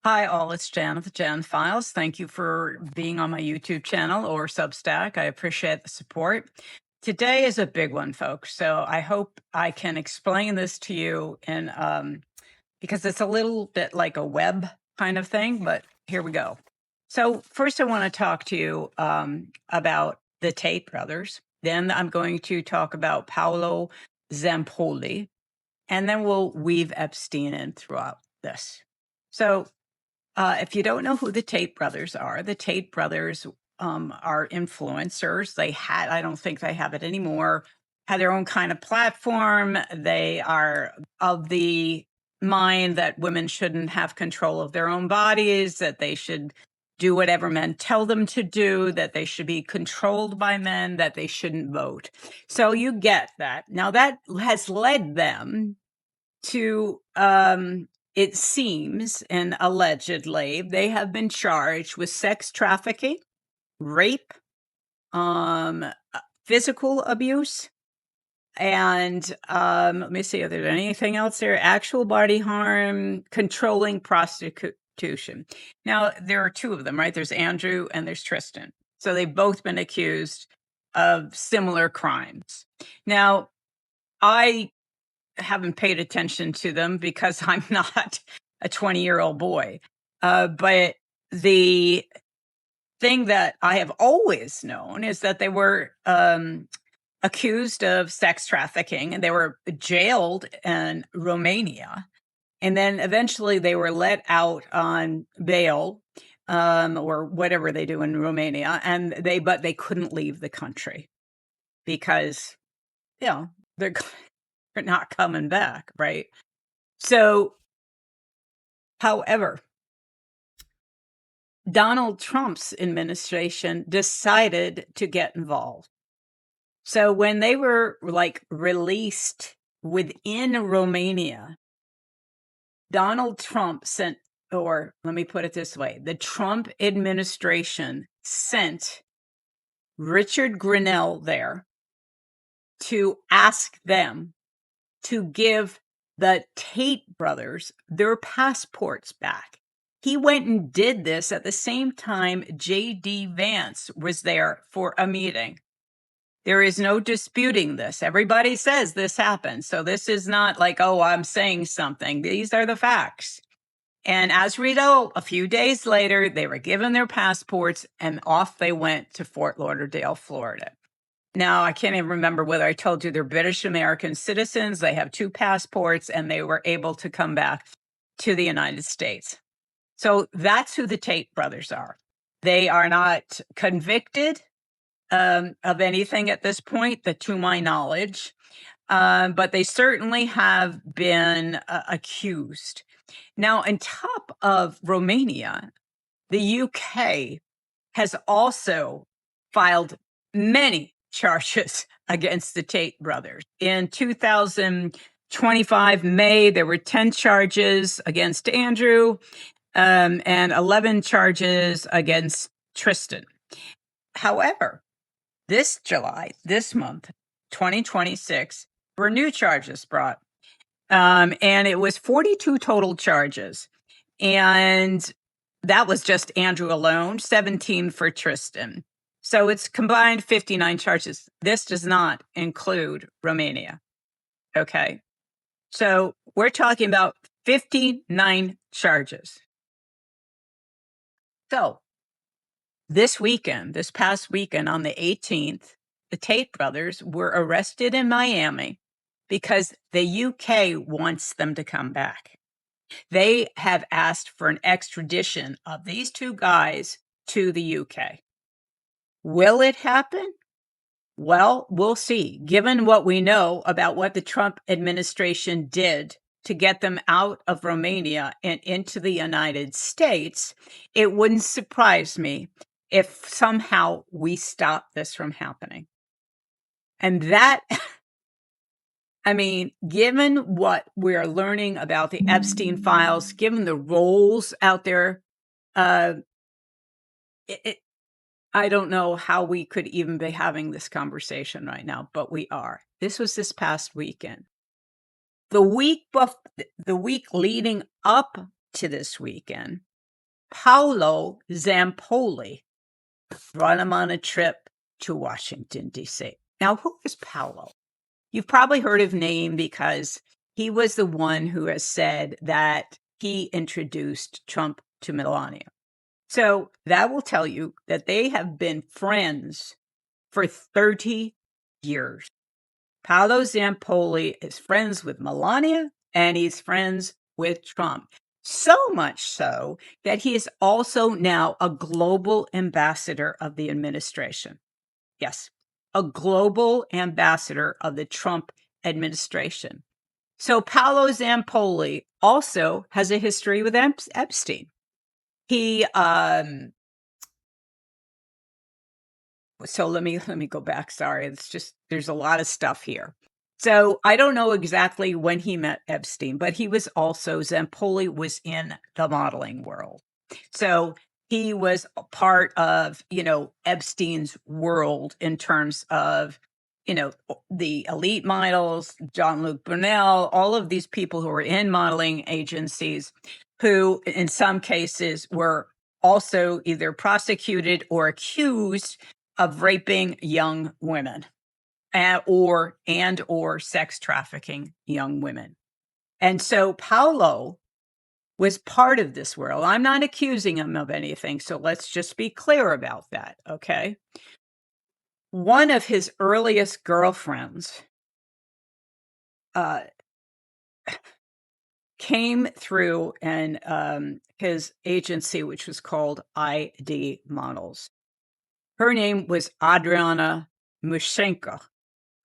Hi, all. It's Jan of the Jan Files. Thank you for being on my YouTube channel or Substack. I appreciate the support. Today is a big one, folks. So I hope I can explain this to you in because it's a little bit like a web kind of thing, but here we go. So first, I want to talk to you about the Tate brothers. Then I'm going to talk about Paolo Zampoli, and then we'll weave Epstein in throughout this. So if you don't know who the Tate brothers are, the Tate brothers are influencers. I don't think they have it anymore, had their own kind of platform. They are of the mind that women shouldn't have control of their own bodies, that they should do whatever men tell them to do, that they should be controlled by men, that they shouldn't vote. So you get that. Now that has led them to it seems, and allegedly, they have been charged with sex trafficking, rape, physical abuse, and let me see if there's anything else there. Actual body harm, controlling prostitution. Now, there are two of them, right? There's Andrew and there's Tristan. So they've both been accused of similar crimes. Now, I haven't paid attention to them because I'm not a 20-year-old boy. But the thing that I have always known is that they were accused of sex trafficking and they were jailed in Romania. And then eventually they were let out on bail or whatever they do in Romania. But they couldn't leave the country because, you know, they're they're not coming back, right? So, however, Donald Trump's administration decided to get involved. So when they were like released within Romania, Donald Trump sent, or let me put it this way, the Trump administration sent Richard Grinnell there to ask them to give the Tate brothers their passports back. He went and did this at the same time J.D. Vance was there for a meeting. There is no disputing this. Everybody says this happened. So this is not like, oh, I'm saying something. These are the facts. And as we know, a few days later, they were given their passports and off they went to Fort Lauderdale, Florida. Now, I can't even remember whether I told you they're British American citizens. They have 2 passports and they were able to come back to the United States. So that's who the Tate brothers are. They are not convicted of anything at this point, to my knowledge, but they certainly have been accused. Now, on top of Romania, the UK has also filed many charges against the Tate brothers. In 2025 May, there were 10 charges against Andrew and 11 charges against Tristan. However, this month, 2026, were new charges brought. And it was 42 total charges. And that was just Andrew alone, 17 for Tristan. So it's combined 59 charges. This does not include Romania. Okay. So we're talking about 59 charges. So this past weekend on the 18th, the Tate brothers were arrested in Miami because the UK wants them to come back. They have asked for an extradition of these 2 guys to the UK. Will it happen? Well, we'll see. Given what we know about what the Trump administration did to get them out of Romania and into the United States, it wouldn't surprise me if somehow we stop this from happening. And that, I mean, given what we're learning about the Epstein files, given the roles out there, I don't know how we could even be having this conversation right now, but we are. This was this past weekend. The week leading up to this weekend, Paolo Zampoli brought him on a trip to Washington, D.C. Now, who is Paolo? You've probably heard his name because he was the one who has said that he introduced Trump to Melania. So that will tell you that they have been friends for 30 years. Paolo Zampoli is friends with Melania and he's friends with Trump. So much so that he is also now a global ambassador of the administration. Yes, a global ambassador of the Trump administration. So Paolo Zampoli also has a history with Epstein. He so let me go back. Sorry, it's just there's a lot of stuff here. So I don't know exactly when he met Epstein, but he was also Zampoli was in the modeling world. So he was a part of, Epstein's world in terms of, the elite models, Jean-Luc Brunel, all of these people who were in modeling agencies who in some cases were also either prosecuted or accused of raping young women or sex trafficking young women. And so Paolo was part of this world. I'm not accusing him of anything, so let's just be clear about that, okay? One of his earliest girlfriends came through and his agency, which was called ID Models. Her name was Adriana Mushenko.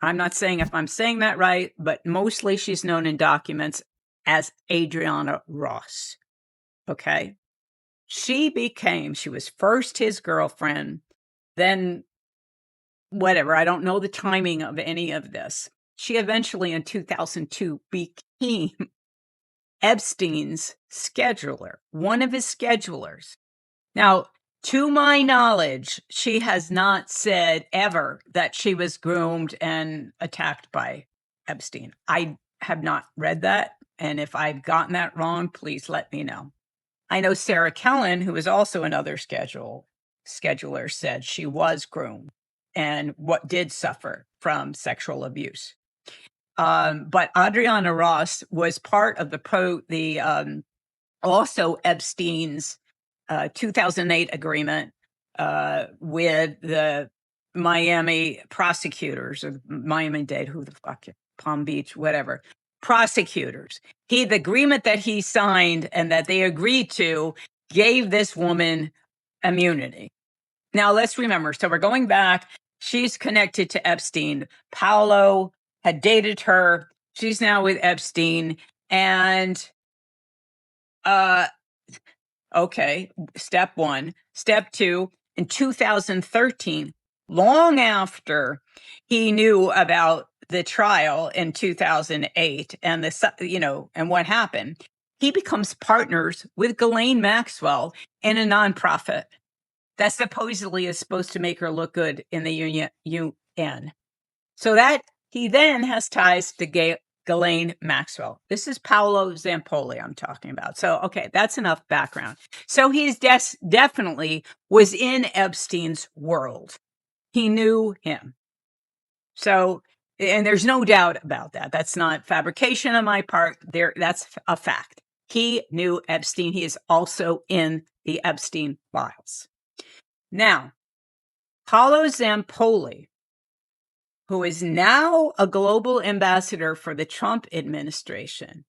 I'm not saying if I'm saying that right, but mostly she's known in documents as Adriana Ross. Okay. She was first his girlfriend, then whatever. I don't know the timing of any of this. She eventually in 2002 became Epstein's scheduler, one of his schedulers. Now, to my knowledge, she has not said ever that she was groomed and attacked by Epstein. I have not read that. And if I've gotten that wrong, please let me know. I know Sarah Kellen, who is also another scheduler, said she was groomed and what did suffer from sexual abuse. But Adriana Ross was part of also Epstein's 2008 agreement with the Miami prosecutors or Miami-Dade, who the fuck, Palm Beach, whatever, prosecutors. The agreement that he signed and that they agreed to gave this woman immunity. Now, let's remember, so we're going back. She's connected to Epstein. Paolo had dated her. She's now with Epstein. And okay, step one. Step two, in 2013, long after he knew about the trial in 2008 and and what happened, he becomes partners with Ghislaine Maxwell in a nonprofit that supposedly is supposed to make her look good in the UN. So that he then has ties to Ghislaine Maxwell. This is Paolo Zampoli I'm talking about. So, okay, that's enough background. So he's definitely was in Epstein's world. He knew him. So, and there's no doubt about that. That's not fabrication on my part. That's a fact. He knew Epstein. He is also in the Epstein files. Now, Paolo Zampoli, who is now a global ambassador for the Trump administration,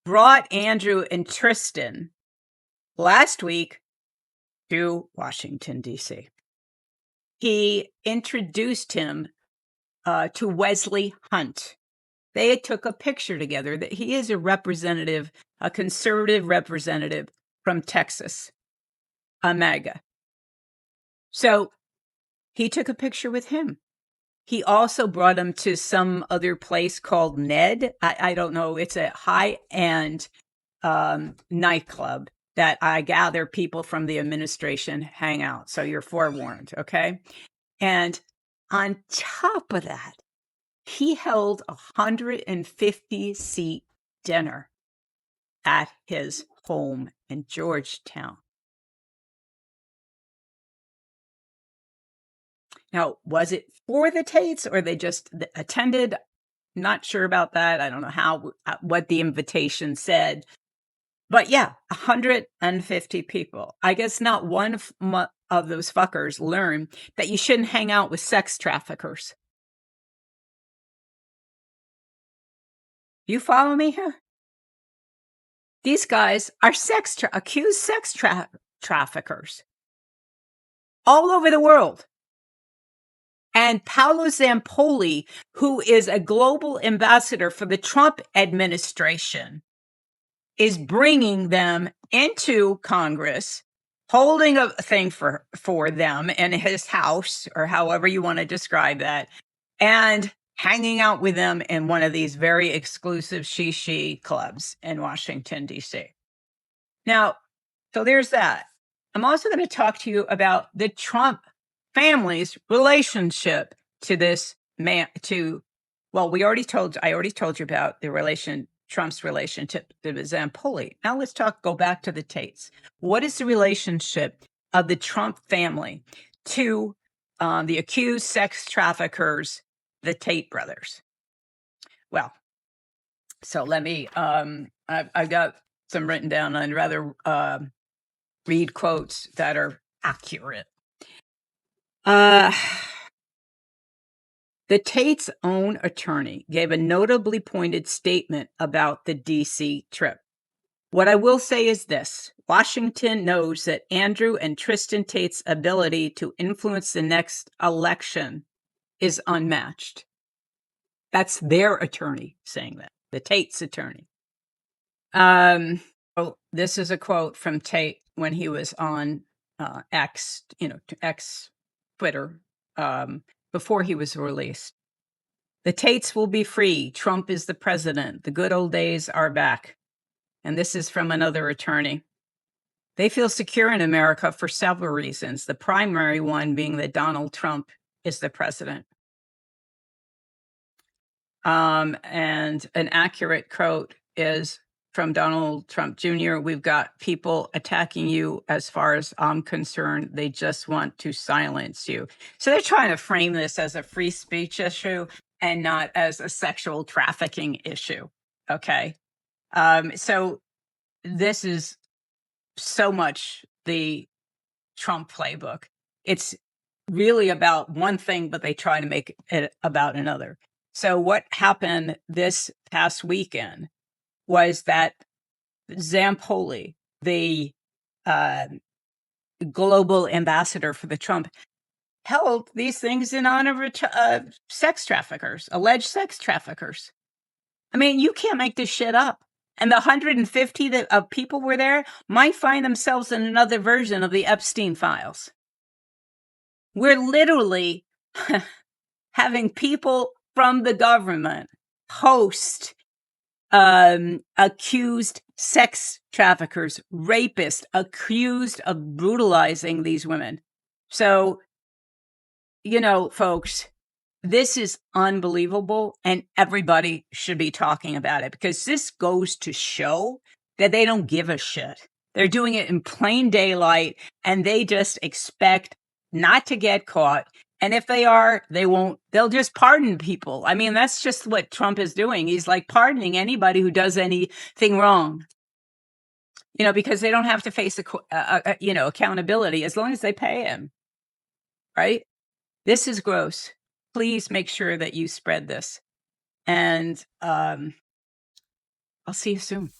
brought Andrew and Tristan last week to Washington, D.C. He introduced him to Wesley Hunt. They took a picture together. That he is a conservative representative from Texas, a MAGA. So he took a picture with him. He also brought him to some other place called Ned. I don't know. It's a high-end nightclub that I gather people from the administration hang out. So you're forewarned, okay? And on top of that, he held a 150-seat dinner at his home in Georgetown. Now, was it for the Tates or they just attended? Not sure about that. I don't know what the invitation said. But yeah, 150 people. I guess not one of those fuckers learned that you shouldn't hang out with sex traffickers. You follow me here? These guys are accused sex traffickers all over the world. And Paolo Zampoli, who is a global ambassador for the Trump administration, is bringing them into Congress, holding a thing for them in his house, or however you want to describe that, and hanging out with them in one of these very exclusive she clubs in Washington, D.C. Now, so there's that. I'm also going to talk to you about the Trump family's relationship to this man, I already told you about Trump's relationship to Zampoli. Now let's go back to the Tates. What is the relationship of the Trump family to the accused sex traffickers, the Tate brothers? Well, so let me, I've got some written down. I'd rather read quotes that are accurate. The Tate's own attorney gave a notably pointed statement about the D.C. trip. What I will say is this: Washington knows that Andrew and Tristan Tate's ability to influence the next election is unmatched. That's their attorney saying that, the Tate's attorney. So this is a quote from Tate when he was on X, Twitter, before he was released. The Tates will be free. Trump is the president. The good old days are back. And this is from another attorney. They feel secure in America for several reasons, the primary one being that Donald Trump is the president. And an accurate quote is from Donald Trump Jr. We've got people attacking you. As far as I'm concerned, they just want to silence you. So they're trying to frame this as a free speech issue and not as a sexual trafficking issue. Okay. So this is so much the Trump playbook. It's really about one thing, but they try to make it about another. So what happened this past weekend was that Zampoli, the global ambassador for the Trump, held these things in honor of sex traffickers, alleged sex traffickers. I mean, you can't make this shit up. And the 150 of people were there might find themselves in another version of the Epstein files. We're literally having people from the government host accused sex traffickers, rapists, accused of brutalizing these women. So, folks, this is unbelievable, and everybody should be talking about it, because this goes to show that they don't give a shit. They're doing it in plain daylight, and they just expect not to get caught. And if they are, they'll just pardon people. I mean, that's just what Trump is doing. He's like pardoning anybody who does anything wrong, because they don't have to face accountability as long as they pay him. Right? This is gross. Please make sure that you spread this. And I'll see you soon.